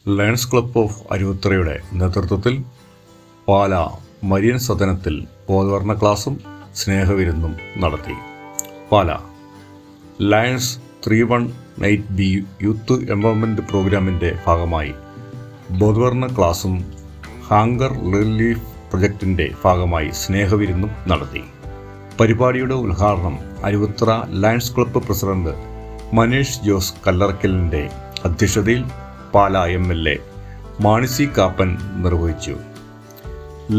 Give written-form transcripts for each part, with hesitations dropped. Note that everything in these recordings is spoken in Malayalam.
ലയൺസ് ക്ലബ്ബ് ഓഫ് അരുവിത്തറയുടെ നേതൃത്വത്തിൽ പാല മരിയൻ സദനത്തിൽ ബോധവൽക്കരണ ക്ലാസും സ്നേഹവിരുന്നും നടത്തി. പാല ലയൺസ് 318B യൂത്ത് എംപവർമെൻറ്റ് പ്രോഗ്രാമിൻ്റെ ഭാഗമായി ബോധവൽക്കരണ ക്ലാസും ഹങ്കർ റിലീഫ് പ്രൊജക്ടിൻ്റെ ഭാഗമായി സ്നേഹവിരുന്നും നടത്തി. പരിപാടിയുടെ ഉദ്ഘാടനം Aruvithura Lions club president Maneesh Jose കല്ലറക്കലിൻ്റെ അധ്യക്ഷതയിൽ പാല MLA മാണി സി കാപ്പൻ നിർവഹിച്ചു.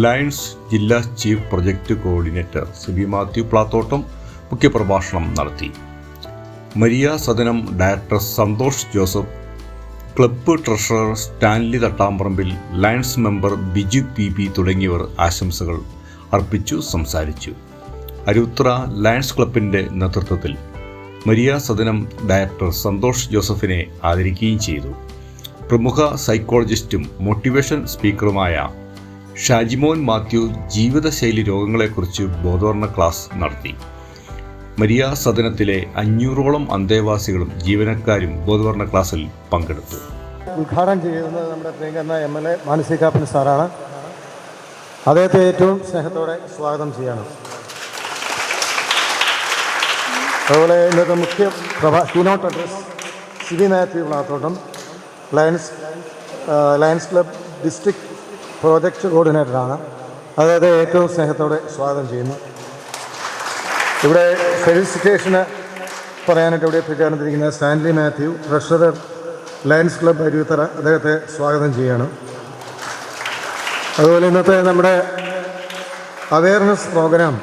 ലയൺസ് ജില്ലാ chief project coordinator Sibi Mathew Plathottam മുഖ്യപ്രഭാഷണം നടത്തി. Maria Sadanam director Santhosh Joseph, club treasurer Stanley Thattamparambil, Lions member Biju PB തുടങ്ങിയവർ ആശംസകൾ അർപ്പിച്ചു സംസാരിച്ചു. അരുവിത്തറ ലയൺസ് ക്ലബിൻ്റെ നേതൃത്വത്തിൽ മരിയ സദനം ഡയറക്ടർ സന്തോഷ് ജോസഫിനെ ആദരിക്കുകയും ചെയ്തു. പ്രമുഖ സൈക്കോളജിസ്റ്റും മോട്ടിവേഷൻ സ്പീക്കറുമായ ഷാജിമോൻ മാത്യു ജീവിതശൈലി രോഗങ്ങളെക്കുറിച്ച് ബോധവൽക്കരണ ക്ലാസ് നടത്തി. മരിയ സദനത്തിലെ 500ഓളം അന്തേവാസികളും ജീവനക്കാരും ബോധവൽക്കരണ ക്ലാസ്സിൽ പങ്കെടുത്തു. ഉദ്ഘാടനം ചെയ്യുന്നത് നമ്മുടെ പ്രിയങ്കരനായ MLA മാണി സി കാപ്പൻ സാറാണ്. അദ്ദേഹത്തെ ഏറ്റവും സ്നേഹത്തോടെ സ്വാഗതം ചെയ്യണം. അതുപോലെ ഇന്നത്തെ മുഖ്യ keynote address Sibi Mathew Plathottam, Lions club district project കോർഡിനേറ്ററാണ്. അദ്ദേഹത്തെ ഏറ്റവും സ്നേഹത്തോടെ സ്വാഗതം ചെയ്യുന്നു. ഇവിടെ ഫെലിസിറ്റേഷന് പറയാനായിട്ട് ഇവിടെ പ്രചാരണത്തിരിക്കുന്ന Stanley Mathew, treasurer Lions club Aruvithura, അദ്ദേഹത്തെ സ്വാഗതം ചെയ്യണം. അതുപോലെ ഇന്നത്തെ നമ്മുടെ അവയർനെസ് പ്രോഗ്രാം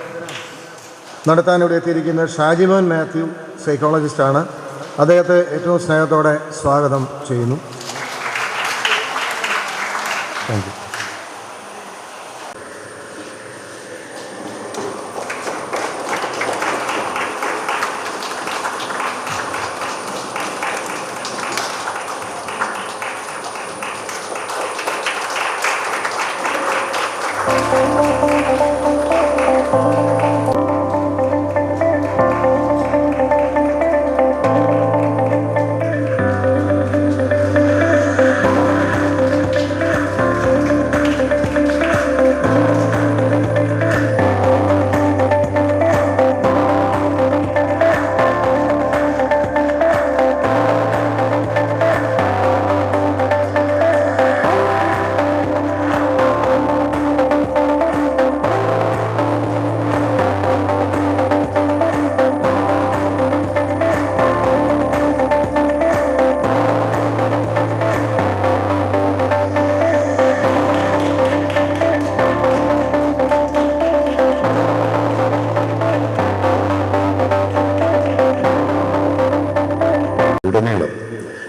നടത്താനിവിടെ എത്തിയിരിക്കുന്ന ഷാജിമോൻ മാത്യു സൈക്കോളജിസ്റ്റാണ്. അദ്ദേഹത്തെ ഏറ്റവും സ്നേഹത്തോടെ സ്വാഗതം ചെയ്യുന്നു. Thank you.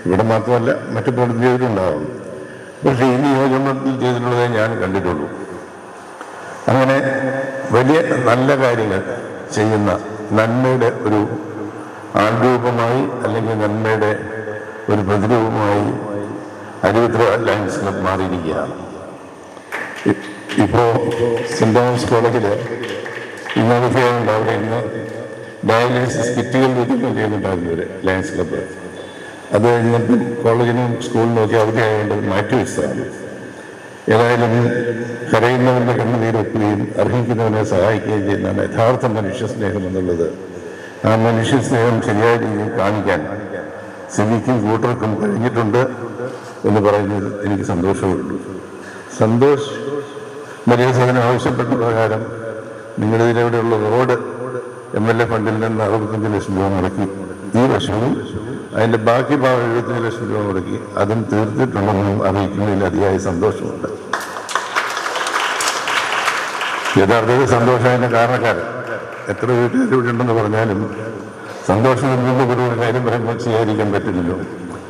ഇവിടെ മാത്രമല്ല മറ്റു പ്രവൃത്തികളും ഉണ്ടാകുന്നു. പക്ഷേ ഈ നിയോജനത്തിൽ ചെയ്തിട്ടുള്ളതേ ഞാൻ കണ്ടിട്ടുള്ളൂ. അങ്ങനെ വലിയ നല്ല കാര്യങ്ങൾ ചെയ്യുന്ന നന്മയുടെ ഒരു ആൾരൂപമായി അല്ലെങ്കിൽ നന്മയുടെ ഒരു പ്രതിരൂപമായി അരുവിത്തറ ലയൺസ് ക്ലബ് മാറിയിരിക്കുകയാണ്. ഇപ്പോൾ സെൻറ് തോമസ് കോളേജിൽ ഇന്നോവേഷനുണ്ട്. അവിടെ ഇന്ന് ഡയാലിസിസ് കിറ്റുകൾ വിതരണം ചെയ്യുന്നുണ്ടായിരുന്നു ഒരു ലയൺസ് ക്ലബ്ബ്. അത് കഴിഞ്ഞിട്ട് കോളേജിനും സ്കൂളിനും ഒക്കെ അവധിയായതുകൊണ്ട് മാറ്റിവെച്ചതാണ്. ഏതായാലും കരയുന്നവൻ്റെ കണ്ണുനീരൊക്കുകയും അർഹിക്കുന്നവനെ സഹായിക്കുകയും ചെയ്യുന്നതാണ് യഥാർത്ഥ മനുഷ്യ സ്നേഹം എന്നുള്ളത്. ആ മനുഷ്യ സ്നേഹം ശരിയായ രീതിയിൽ കാണിക്കാൻ സിബിക്കും കൂട്ടർക്കും കഴിഞ്ഞിട്ടുണ്ട് എന്ന് പറയുന്നതിൽ എനിക്ക് സന്തോഷമുള്ളൂ. സന്തോഷ് മരിയ സദനം ആവശ്യപ്പെട്ട പ്രകാരം നിങ്ങളുടെ ഇതിലൂടെയുള്ള റോഡ് MLA ഫണ്ടിൽ നിന്ന് 65 ലക്ഷം രൂപ മുടക്കി ഈ വർഷവും അതിൻ്റെ ബാക്കി ഭാഗം 75 ലക്ഷം രൂപ മുടക്കി അതും തീർത്തിട്ടുണ്ടെന്നും അറിയിക്കുന്നതിൽ അതിയായ സന്തോഷമുണ്ട്. യഥാർത്ഥത്തിൽ സന്തോഷത്തിൻ്റെ കാരണക്കാരൻ എത്ര വീട്ടുകാരുണ്ടെന്ന് പറഞ്ഞാലും സന്തോഷം ഒരു കാര്യം പറയുമ്പോൾ സ്വീകരിക്കാൻ പറ്റില്ലല്ലോ.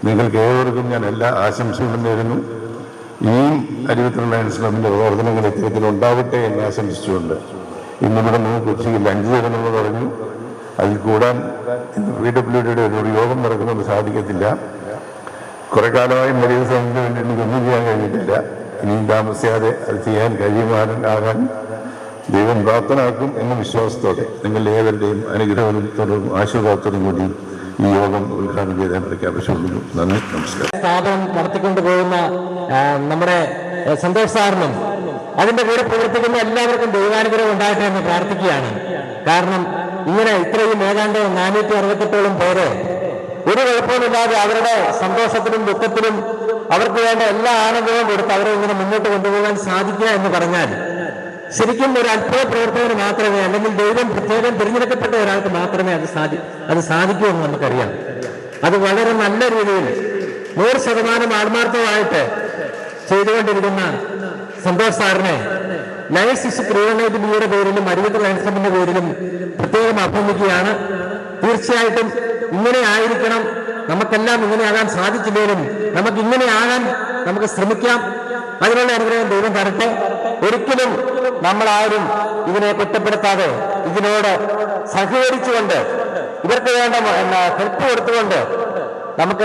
നിങ്ങൾക്ക് ഏവർക്കും ഞാൻ എല്ലാ ആശംസകളും നേരുന്നു. ഇനിയും അരുവിത്തറ ലയൺസ് ക്ലബിൻ്റെ പ്രവർത്തനങ്ങൾ ഇത്തരത്തിൽ ഉണ്ടാവട്ടെ എന്ന് ആശംസിച്ചുകൊണ്ട് ഇന്നിവിടെ നമുക്ക് ഉച്ചയ്ക്ക് ലഞ്ച് തരുമെന്ന് പറഞ്ഞു. അതിൽ കൂടാൻ PWDയുടെ ഒരു യോഗം നടക്കുന്നത് സാധിക്കത്തില്ല. കുറെ കാലമായി മരിയ സദനത്തിന് വേണ്ടി എനിക്കൊന്നും ചെയ്യാൻ കഴിഞ്ഞിട്ടില്ല. ഇനിയും താമസിയാതെ അത് ചെയ്യാൻ കഴിയുമാറാകാൻ ദൈവം പ്രാപ്തനാക്കും എന്ന വിശ്വാസത്തോടെ നിങ്ങളുടെ ഏവരുടെയും അനുഗ്രഹത്തോടും ആശീർവാദത്തോടും കൂടി ഈ യോഗം ഉദ്ഘാടനം ചെയ്താൽ പ്രഖ്യാപിച്ചുകൊള്ളുന്നു. നന്ദി, നമസ്കാരം. സ്ഥാപനം നടത്തിക്കൊണ്ടുപോകുന്ന നമ്മുടെ സന്തോഷ് സാറിനും അതിന്റെ കൂടെ പ്രവർത്തിക്കുന്ന എല്ലാവർക്കും ദൈവാനുഗ്രഹം ഉണ്ടാകട്ടെ എന്ന് പ്രാർത്ഥിക്കുകയാണ്. കാരണം ഇങ്ങനെ ഇത്രയും ഏതാണ്ട് 468ഓളം പേര് ഒരു കുഴപ്പമില്ലാതെ അവരുടെ സന്തോഷത്തിലും ദുഃഖത്തിലും അവർക്ക് വേണ്ട എല്ലാ ആനന്ദവും കൊടുത്ത് അവരെ ഇങ്ങനെ മുന്നോട്ട് കൊണ്ടുപോകാൻ സാധിക്കുക എന്ന് പറഞ്ഞാൽ ശരിക്കും ഒരു അത്ഭുത പ്രവർത്തകന് മാത്രമേ, അല്ലെങ്കിൽ ദൈവം പ്രത്യേകം തിരഞ്ഞെടുക്കപ്പെട്ട ഒരാൾക്ക് മാത്രമേ അത് സാധിക്കൂ എന്ന് നമുക്കറിയാം. അത് വളരെ നല്ല രീതിയിൽ 100% ആത്മാർത്ഥമായിട്ട് ചെയ്തുകൊണ്ടിരിക്കുന്ന സന്തോഷ് സാറിനെ ലയൺസ് ശിശു ക്രിയേറ്റീവ് ബിയുടെ പേരിലും അരിയത്ത് ലയൺസ് ക്ലബിന്റെ പേരിലും പ്രത്യേകം അഭിനന്ദിക്കുകയാണ്. തീർച്ചയായിട്ടും ഇങ്ങനെ ആയിരിക്കണം. നമുക്കെല്ലാം ഇങ്ങനെ ആകാൻ സാധിച്ചില്ലെങ്കിലും നമുക്ക് ഇങ്ങനെ ആകാൻ നമുക്ക് ശ്രമിക്കാം. അതിനുള്ള അനുഗ്രഹം ദൈവം തരട്ടെ. ഒരിക്കലും നമ്മളാരും ഇതിനെ കുറ്റപ്പെടുത്താതെ ഇതിനോട് സഹകരിച്ചുകൊണ്ട് ഇവർക്ക് വേണ്ട ഹെൽപ്പ് കൊടുത്തുകൊണ്ട് നമുക്ക്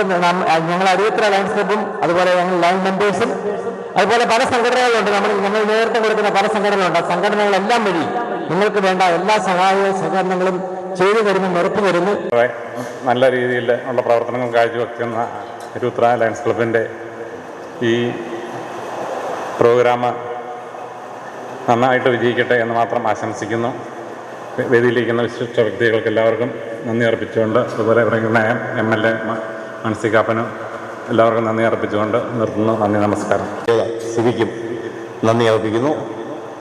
ഞങ്ങൾ അരിയത്ര ലയൺസ് ക്ലബും അതുപോലെ ഞങ്ങൾ ലയൺ മെമ്പേഴ്സും അതുപോലെ പല സംഘടനകളുണ്ട്. ഞങ്ങൾ നേതൃത്വം കൊടുക്കുന്ന പല സംഘടനകളുണ്ട്. സംഘടനകളെല്ലാം വഴി നിങ്ങൾക്ക് വേണ്ട എല്ലാ സഹകരണങ്ങളും ചെയ്തു തരുമെന്ന് ഉറപ്പു തരുന്നു. നല്ല രീതിയിൽ ഉള്ള പ്രവർത്തനങ്ങൾ കാഴ്ചവെക്കുന്ന അരിയത്ര ലയൺസ് ക്ലബിൻ്റെ ഈ പ്രോഗ്രാം നന്നായിട്ട് വിജയിക്കട്ടെ എന്ന് മാത്രം ആശംസിക്കുന്നു. വേദിയിലിരിക്കുന്ന വിശിഷ്ട വ്യക്തികൾക്ക് എല്ലാവർക്കും നന്ദി അർപ്പിച്ചുകൊണ്ട്, അതുപോലെ പറയുന്ന MLA മൻസികാപ്പനും എല്ലാവർക്കും നന്ദി അർപ്പിച്ചുകൊണ്ട് നിർത്തുന്നു. നന്ദി, നമസ്കാരം. സിവിക്കും നന്ദി അർപ്പിക്കുന്നു.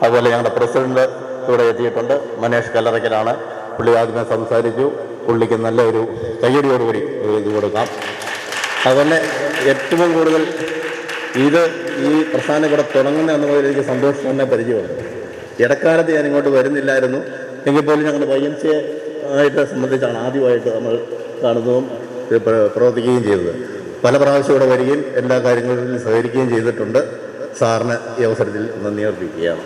അതുപോലെ ഞങ്ങളുടെ പ്രസിഡന്റ് ഇവിടെ എത്തിയിട്ടുണ്ട്, മനേഷ് കല്ലറയ്ക്കലാണ്. പുള്ളി ആദ്യമേ സംസാരിച്ചു. പുള്ളിക്ക് നല്ലൊരു കയ്യടിയോടുകൂടി ഇത് കൊടുക്കാം. അതുപോലെ ഏറ്റവും കൂടുതൽ ഈ പ്രസ്ഥാനം ഇവിടെ തുടങ്ങുന്ന എന്ന പോലെ എനിക്ക് സന്തോഷം തന്നെ പരിചയമുണ്ട്. ഇടക്കാലത്ത് ഞാൻ ഇങ്ങോട്ട് വരുന്നില്ലായിരുന്നു എങ്കിൽ പോലും ഞങ്ങളുടെ YMC ആയിട്ട് സംബന്ധിച്ചാണ് ആദ്യമായിട്ട് നമ്മൾ കാണുന്നതും പ്രവർത്തിക്കുകയും ചെയ്തത്. പല പ്രാവശ്യം ഇവിടെ വരികയും എല്ലാ കാര്യങ്ങളിലും സഹകരിക്കുകയും ചെയ്തിട്ടുണ്ട്. സാറിന് ഈ അവസരത്തിൽ നന്ദി അർപ്പിക്കുകയാണ്.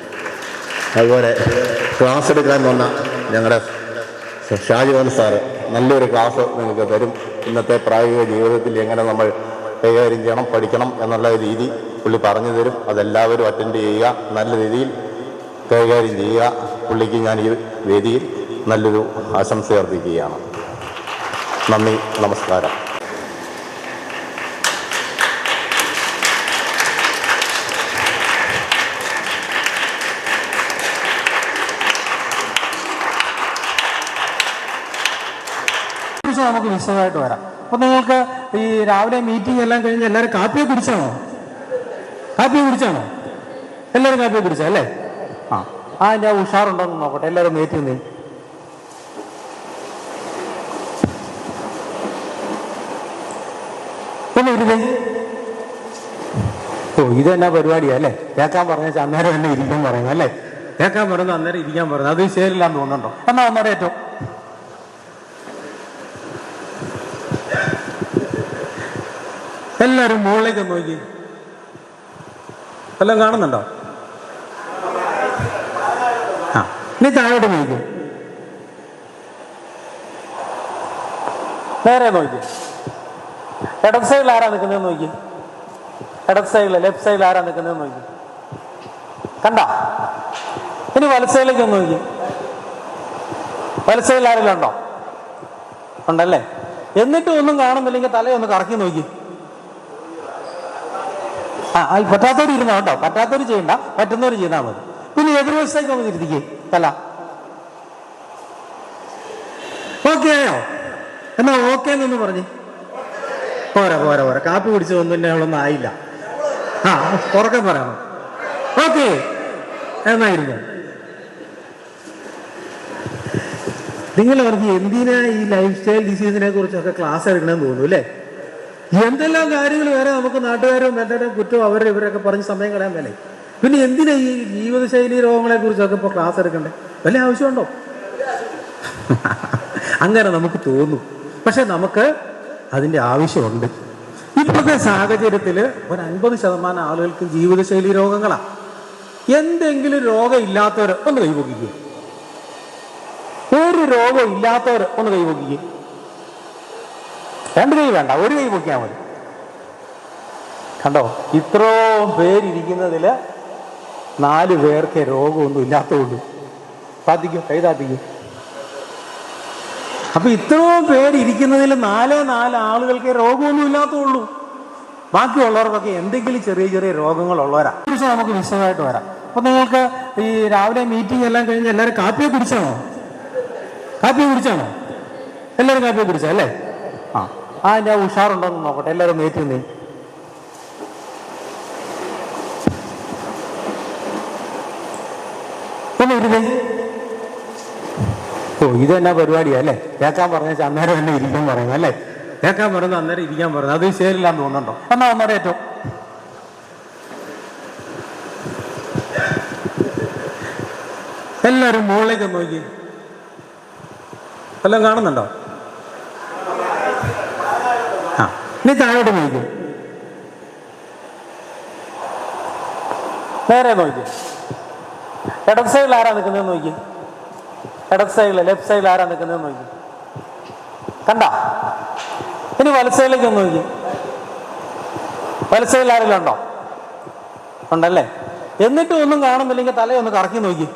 അതുപോലെ ക്ലാസ് എടുക്കാൻ വന്ന ഞങ്ങളുടെ ഷാജിമോൻ സാറ് നല്ലൊരു ക്ലാസ് നിങ്ങൾക്ക് തരും. ഇന്നത്തെ പ്രായോഗിക ജീവിതത്തിൽ എങ്ങനെ നമ്മൾ കൈകാര്യം ചെയ്യണം, പഠിക്കണം എന്നുള്ള രീതി പുള്ളി പറഞ്ഞു തരും. അതെല്ലാവരും അറ്റൻഡ് ചെയ്യുക, നല്ല രീതിയിൽ കൈകാര്യം ചെയ്യുക. പുള്ളിക്ക് ഞാൻ ഈ വേദിയിൽ നല്ലൊരു ആശംസ അർപ്പിക്കുകയാണ്. നന്ദി, നമസ്കാരം. നമുക്ക് വിശദമായിട്ട് വരാം. അപ്പൊ നിങ്ങൾക്ക് ഈ രാവിലെ മീറ്റിംഗ് എല്ലാം കഴിഞ്ഞ് എല്ലാവരും കാപ്പിയെ കുടിച്ചാണോ? എല്ലാവരും കാപ്പിയെ കുടിച്ചോ അല്ലേ? അതിൻ്റെ ഉഷാറുണ്ടോ എന്ന് നോക്കട്ടെ. എല്ലാവരും നേറ്റി നിന്ന് ഒന്ന് ഇരുന്നേ. ഇത് തന്നെ പരിപാടിയാ അല്ലേ? കേൾക്കാൻ പറഞ്ഞ അന്നേരം തന്നെ ഇരിക്കാൻ പറയുന്നത് അല്ലേ? കേൾക്കാൻ പറയുന്നത് അന്നേരം ഇരിക്കാൻ പറയുന്നത് അത് ശരിയില്ലാന്ന് തോന്നുന്നുണ്ടോ? എന്നാ അന്നേരം ഏറ്റവും എല്ലാവരും മുകളിലേക്ക് നോക്കി. എല്ലാം കാണുന്നുണ്ടോ? ഇനി താഴോട്ട് നോക്കി. നേരെ നോക്കി. ഇടത് സൈഡിൽ ആരാ നിൽക്കുന്നത് നോക്കി. ഇടത് സൈഡിൽ ലെഫ്റ്റ് സൈഡിൽ ആരാ നിൽക്കുന്നത് നോക്കി. കണ്ട? ഇനി വലത് സൈഡിലേക്ക് ഒന്ന് നോക്കി. വലത് സൈഡിൽ ആരെങ്കിലും ഉണ്ടോ? ഉണ്ടല്ലേ? എന്നിട്ടും ഒന്നും കാണുന്നില്ലെങ്കിൽ തലയൊന്ന് കറക്കി നോക്കി. പറ്റാത്തവർ ഇരുന്നോ കേട്ടോ. പറ്റാത്തവർ ചെയ്യണ്ട, പറ്റുന്നവർ ചെയ്താൽ മതി. പിന്നെ എതിർവശത്തേക്ക് ഒന്ന് തിരുത്തിക്കേ തല. ഓക്കെ ആയോ? എന്നാ ഓക്കെ എന്നൊന്ന് പറഞ്ഞ് പോരാ. കാപ്പി കുടിച്ചതൊന്നും ഞങ്ങളൊന്നും ആയില്ല. ഉറക്കെ പറയണം. ഓക്കെ എന്നായിരുന്നു. നിങ്ങൾ പറഞ്ഞ് എന്തിനാ ഈ ലൈഫ് സ്റ്റൈൽ ഡിസീസിനെ കുറിച്ചൊക്കെ ക്ലാസ് എടുക്കണമെന്ന് തോന്നുന്നു അല്ലേ? എന്തെല്ലാം കാര്യങ്ങൾ വേറെ നമുക്ക് നാട്ടുകാരും മറ്റേ കുറ്റവും ഇവരൊക്കെ പറഞ്ഞ് സമയം കളയാൻ മേലെ. പിന്നെ എന്തിനാ ഈ ജീവിതശൈലി രോഗങ്ങളെ കുറിച്ചൊക്കെ ഇപ്പോൾ ക്ലാസ് എടുക്കണ്ടേ? വല്ല ആവശ്യമുണ്ടോ? അങ്ങനെ നമുക്ക് തോന്നും. പക്ഷെ നമുക്ക് അതിൻ്റെ ആവശ്യമുണ്ട്. ഇപ്പോഴത്തെ സാഹചര്യത്തിൽ ഒരു 50% ആളുകൾക്ക് ജീവിതശൈലി രോഗങ്ങളാണ്. എന്തെങ്കിലും രോഗം ഇല്ലാത്തവർ ഒന്ന് കൈപൊക്കിക്കുക. ഒരു രോഗം ഇല്ലാത്തവർ ഒന്ന് കൈപൊക്കിക്കുക. 2 കൈ വേണ്ട, 1 കൈ പൊക്കിയാൽ മതി. കണ്ടോ? ഇത്രയും പേരിരിക്കുന്നതിൽ 4 പേർക്ക് രോഗമൊന്നും ഇല്ലാത്തതുകൊണ്ട് താത്തിക്കും, കൈ താത്തിക്കും. അപ്പോൾ ഇത്രയും പേരിരിക്കുന്നതിൽ 4 ആളുകൾക്ക് രോഗമൊന്നും ഇല്ലാത്തുള്ളൂ. ബാക്കിയുള്ളവർക്കൊക്കെ എന്തെങ്കിലും ചെറിയ ചെറിയ രോഗങ്ങളുള്ളവരാ. കുറിച്ച് നമുക്ക് വിശദമായിട്ട് വരാം. അപ്പോൾ നിങ്ങൾക്ക് ഈ രാവിലെ മീറ്റിംഗ് എല്ലാം കഴിഞ്ഞ് എല്ലാവരും കാപ്പിയെ കുടിച്ചാണോ? എല്ലാവരും കാപ്പിയെ കുടിച്ചോ അല്ലേ? അതിൻ്റെ ഉഷാറുണ്ടോ എന്ന് നോക്കട്ടെ. എല്ലാവരും വെയിറ്റ് ചെയ്യുന്നേ. ഒന്ന് ഇരുന്നേ. ഇതെന്നാ പരിപാടിയാ അല്ലേ? കേൾക്കാൻ പറഞ്ഞ അന്നേരം തന്നെ ഇരിക്കാൻ പറയുന്നത് അല്ലേ? കേൾക്കാൻ പറയുന്നത് അന്നേരം ഇരിക്കാൻ പറയുന്നത്. അത് ശരിയില്ലാന്ന് തോന്നുന്നുണ്ടോ? എന്നാ അന്നേരം ഏറ്റവും എല്ലാവരും മുകളിലേക്ക് നോക്കി. എല്ലാം കാണുന്നുണ്ടോ? ഇനി താഴോട്ട് നോക്കി. നേരെ നോക്കി. ഇടത് സൈഡിൽ ആരാ നിൽക്കുന്നതെന്ന് നോക്കി. ഇടത് സൈഡിൽ ലെഫ്റ്റ് സൈഡിൽ ആരാ നിൽക്കുന്നതെന്ന് നോക്കി. കണ്ട? ഇനി വലത് സൈഡിലേക്ക് ഒന്ന് നോക്കി. വലത് സൈഡിൽ ആരെങ്കിലും ഉണ്ടോ? ഉണ്ടല്ലേ? എന്നിട്ടും ഒന്നും കാണുന്നില്ലെങ്കിൽ തലയൊന്ന് കറക്കി നോക്കി.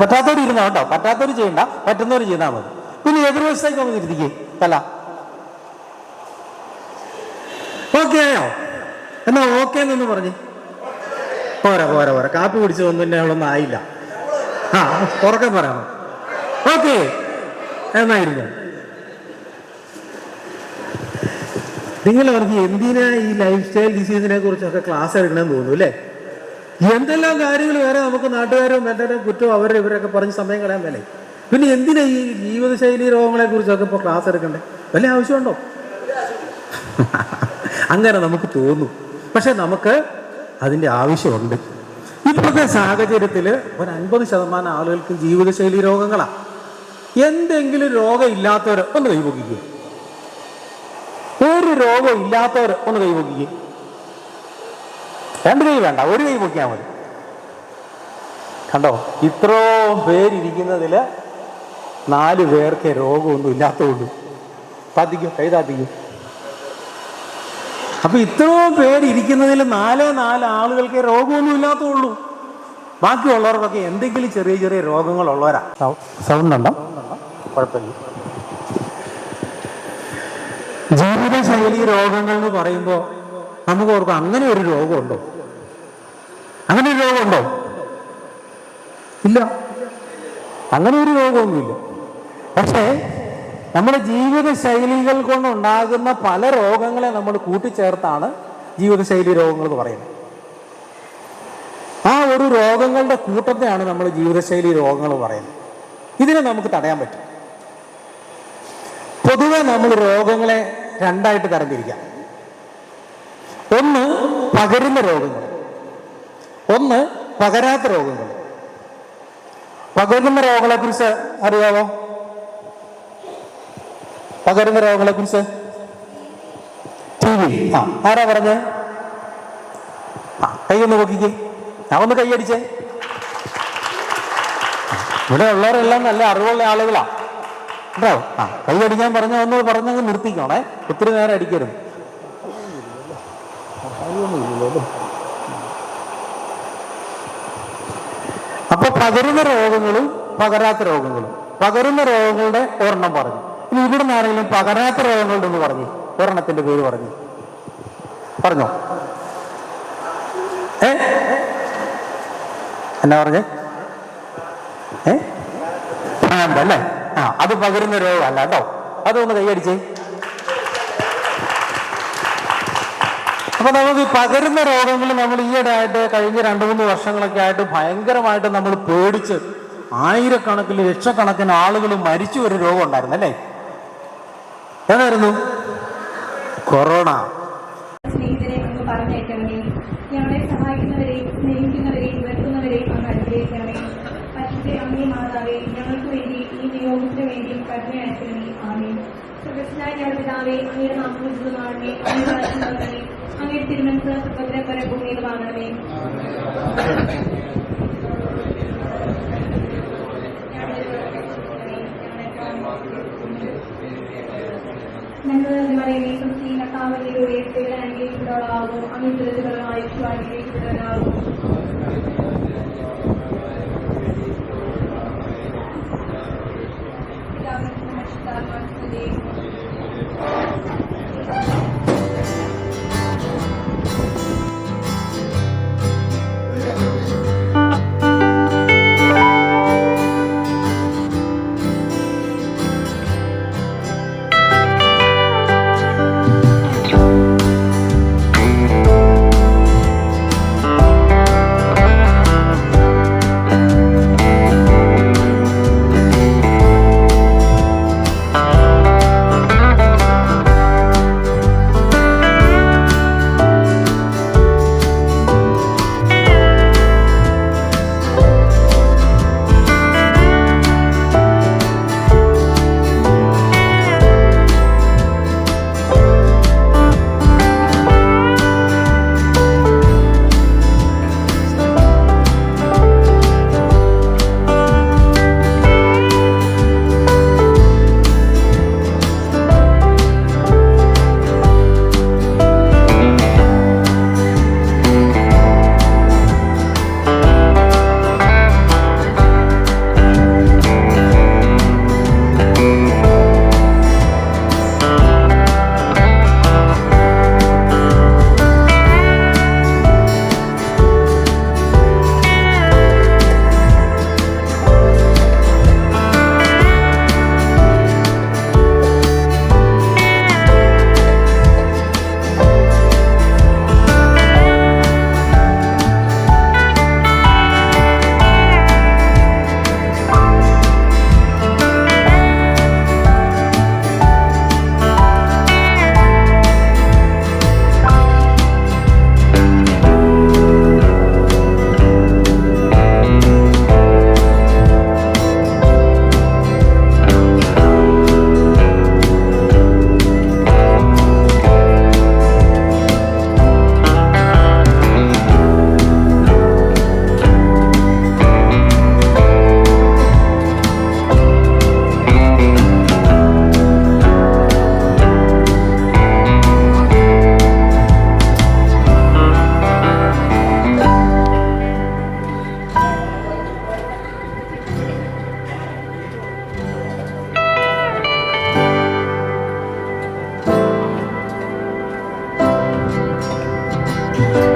പറ്റാത്തവർ ഇരുന്നോ കേട്ടോ. പറ്റാത്തവർ ചെയ്യണ്ട, പറ്റുന്നവർ ചെയ്താൽ മതി. പിന്നെ എതിർവശത്തേക്ക് ഒന്ന് ഇരുത്തിക്കേ തല. ഓക്കെ ആയോ? എന്നാ ഓക്കെ എന്നൊന്ന് പറഞ്ഞേ. പോരാ കാപ്പി കുടിച്ചതൊന്നും തന്നെ അവളൊന്നും ആയില്ല. ഉറക്കം പറയണം. ഓക്കെ എന്നായിരുന്നു. നിങ്ങൾ അവർക്ക് എന്തിനാ ഈ ലൈഫ് സ്റ്റൈൽ ഡിസീസിനെ കുറിച്ചൊക്കെ ക്ലാസ് എടുക്കണമെന്ന് തോന്നുന്നു അല്ലേ? എന്തെല്ലാം കാര്യങ്ങൾ വേറെ നമുക്ക് നാട്ടുകാരും മറ്റേ കുറ്റവും അവരെ ഇവരൊക്കെ പറഞ്ഞ് സമയം കളയാൻ മേലെ. പിന്നെ എന്തിനാ ഈ ജീവിതശൈലി രോഗങ്ങളെ കുറിച്ചൊക്കെ ഇപ്പോൾ ക്ലാസ് എടുക്കണ്ടേ? വല്ല ആവശ്യമുണ്ടോ? അങ്ങനെ നമുക്ക് തോന്നും. പക്ഷെ നമുക്ക് അതിൻ്റെ ആവശ്യമുണ്ട്. ഇപ്പോഴത്തെ സാഹചര്യത്തിൽ ഒരു 50% ആളുകൾക്ക് ജീവിതശൈലി രോഗങ്ങളാണ്. എന്തെങ്കിലും രോഗം ഇല്ലാത്തവർ ഒന്ന് കൈപൊക്കിക്കുക. ഒരു രോഗം ഇല്ലാത്തവർ ഒന്ന് കൈപൊക്കിക്കുക. 2 കൈ വേണ്ട, 1 കൈ പൊക്കിയാൽ മതി. കണ്ടോ? ഇത്രയും പേരിരിക്കുന്നതിൽ 4 പേർക്ക് രോഗമൊന്നും ഇല്ലാത്തതുള്ളൂ. താത്തിക്കും, കൈ താത്തിക്കും. അപ്പൊ ഇത്രയും പേരിരിക്കുന്നതിൽ 4 ആളുകൾക്ക് രോഗമൊന്നും ഇല്ലാത്തുള്ളൂ. ബാക്കിയുള്ളവർക്കൊക്കെ എന്തെങ്കിലും ചെറിയ ചെറിയ രോഗങ്ങളുള്ളവരാ. സൗണ്ട് ഉണ്ടോ? കുഴപ്പമില്ല. ജീവിതശൈലി രോഗങ്ങൾ എന്ന് പറയുമ്പോൾ നമുക്ക് ഓർക്കും അങ്ങനെ ഒരു രോഗമുണ്ടോ? അങ്ങനെ ഒരു രോഗമുണ്ടോ? ഇല്ല, അങ്ങനെ ഒരു രോഗമൊന്നുമില്ല. പക്ഷേ നമ്മുടെ ജീവിതശൈലികൾ കൊണ്ടുണ്ടാകുന്ന പല രോഗങ്ങളെ നമ്മൾ കൂട്ടിച്ചേർത്താണ് ജീവിതശൈലി രോഗങ്ങൾ എന്ന് പറയുന്നത്. ആ ഒരു രോഗങ്ങളുടെ കൂട്ടത്തെയാണ് നമ്മൾ ജീവിതശൈലി രോഗങ്ങൾ എന്ന് പറയുന്നത്. ഇതിനെ നമുക്ക് തടയാൻ പറ്റും. പൊതുവെ നമ്മൾ രോഗങ്ങളെ 2ആയിട്ട് തരംതിരിക്കാം. ഒന്ന് പകരുന്ന രോഗങ്ങൾ, ഒന്ന് പകരാത്ത രോഗങ്ങൾ. പകരുന്ന രോഗങ്ങളെ കുറിച്ച് അറിയാവോ? പകരുന്ന രോഗങ്ങളെ കുറിച്ച് TV. ആരാ പറഞ്ഞേ? കൈ ഒന്ന് നോക്കിക്കേ. ഞാൻ ഒന്ന് കൈയടിച്ചേ. ഇവിടെ ഉള്ളവരെല്ലാം നല്ല അറിവുള്ള ആളുകളാ കേട്ടോ. കൈയടിക്കാൻ ഒന്ന് പറഞ്ഞങ്ങ് നിർത്തിക്കോണേ. ഒത്തിരി നേരം അടിക്കരുത്. അപ്പൊ പകരുന്ന രോഗങ്ങളും പകരാത്ത രോഗങ്ങളും. പകരുന്ന രോഗങ്ങളുടെ ഒരെണ്ണം പറഞ്ഞു. ഇനി ഇവിടെ നിന്നാണെങ്കിലും പകരാത്ത രോഗങ്ങളുടെ ഒന്ന് പറഞ്ഞു. ഒരെണ്ണത്തിന്റെ പേര് പറഞ്ഞോ? എന്നാ പറഞ്ഞേ? അല്ലേ? അത് പകരുന്ന രോഗമല്ല കേട്ടോ. അതൊന്ന് കൈയടിച്ചേ. അപ്പൊ നമുക്ക് പകരുന്ന രോഗങ്ങൾ നമ്മൾ ഈയിടെ ആയിട്ട് കഴിഞ്ഞ 2-3 വർഷങ്ങളൊക്കെ ആയിട്ട് ഭയങ്കരമായിട്ട് നമ്മൾ പേടിച്ച് ആയിരക്കണക്കിന് ലക്ഷക്കണക്കിന് ആളുകൾ മരിച്ചു ഒരു രോഗം ഉണ്ടായിരുന്നു അല്ലേ? ഏതായിരുന്നു? കൊറോണ. സ്നേഹിതരെ ഒന്ന് പറഞ്ഞേക്കണമേ. ഞങ്ങളെ സഹായിക്കുന്നവരെയും സ്നേഹിക്കുന്നവരെയും വെറുക്കുന്നവരെയും അങ്ങ് അനുഗ്രഹിക്കണമേ. പരിശുദ്ധ അമ്മേ മാതാവേ, ഞങ്ങൾക്ക് വേണ്ടി ഈ നിയോഗത്തിന് വേണ്ടിയും കരുണയാക്കണമേ. ആമേൻ. സർവ്വസ്നായ ഞങ്ങളുടെ പിതാവേ, അങ്ങയുടെ നാമം പൂജിതമാകണമേ. അങ്ങയുടെ രാജ്യം വരണമേ. അങ്ങയുടെ തിരുമനസ്സ് സ്വർഗ്ഗത്തിലെ പോലെ ഭൂമിയിലുമാകണമേ. ഞങ്ങൾ പറയുന്ന കർത്താവിലൂടെ അനുഗ്രഹിക്കപ്പെട്ടവളാകും. അങ്ങ് ദുരിതങ്ങളുമായി അനുഗ്രഹിക്കപ്പെട്ടവനാകും. സ്തുതി. you.